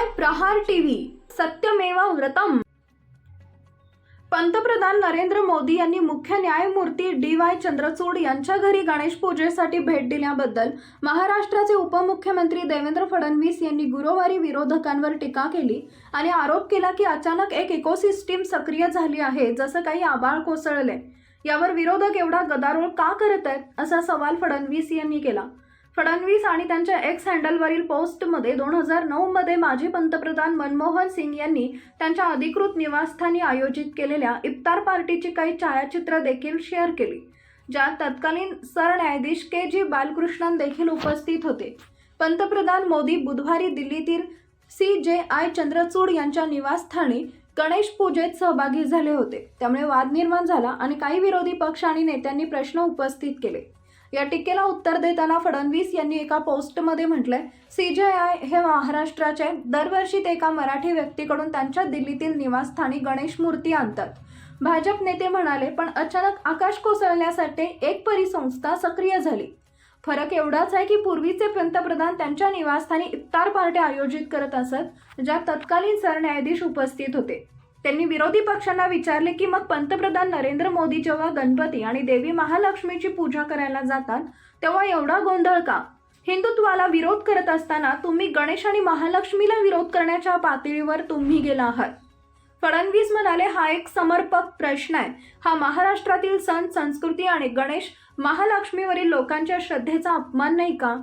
पाहताय प्रहार टीव्ही, सत्यमेव व्रतम। पंतप्रधान नरेंद्र मोदी यांनी मुख्य न्यायमूर्ती DY चंद्रचूड यांच्या घरी गणेश पूजेसाठी भेट दिल्याबद्दल महाराष्ट्राचे उपमुख्यमंत्री देवेंद्र फडणवीस यांनी गुरुवारी विरोधकांवर टीका केली आणि आरोप केला की अचानक एक इकोसिस्टीम सक्रिय झाली आहे, जसं काही आभाळ कोसळले। यावर विरोधक एवढा गदारोळ का करत आहेत असा सवाल फडणवीस यांनी केला। फडणवीस आणि त्यांच्या एक्स हँडलवरील पोस्टमध्ये 2009 मध्ये माजी पंतप्रधान मनमोहन सिंग यांनी त्यांच्या अधिकृत निवासस्थानी आयोजित केलेल्या इफ्तार पार्टीची काही छायाचित्र देखील शेअर केली, ज्यात तत्कालीन सरन्यायाधीश KG बालकृष्णन देखील उपस्थित होते। पंतप्रधान मोदी बुधवारी दिल्लीतील CJI चंद्रचूड यांच्या निवासस्थानी गणेश पूजेत सहभागी झाले होते, त्यामुळे वाद निर्माण झाला आणि काही विरोधी पक्ष आणि नेत्यांनी प्रश्न उपस्थित केले। या टीकेला उत्तर देताना फडणवीस यांनी एका पोस्टमध्ये म्हटलंय, CJI हे महाराष्ट्राचे दरवर्षी ते एका मराठी व्यक्तीकडून त्यांच्या दिल्लीतील निवासस्थानी गणेश मूर्ती आणतात। भाजप नेते म्हणाले, पण अचानक आकाश कोसळण्यासाठी एक परिसंस्था सक्रिय झाली। फरक एवढाच आहे की पूर्वीचे पंतप्रधान त्यांच्या निवासस्थानी इफ्तार पार्ट्या आयोजित करत असत, ज्यात तत्कालीन सरन्यायाधीश उपस्थित होते। त्यांनी विरोधी पक्षांना विचारले की मग पंतप्रधान नरेंद्र मोदी जेव्हा गणपती आणि देवी महालक्ष्मीची पूजा करायला जातात तेव्हा एवढा गोंधळ का? हिंदुत्वाला विरोध करत असताना तुम्ही गणेश आणि महालक्ष्मीला विरोध करण्याच्या पातळीवर तुम्ही गेला आहात। फडणवीस म्हणाले, हा एक समर्पक प्रश्न आहे। हा महाराष्ट्रातील सण, संस्कृती आणि गणेश महालक्ष्मीवरील लोकांच्या श्रद्धेचा अपमान नाही का?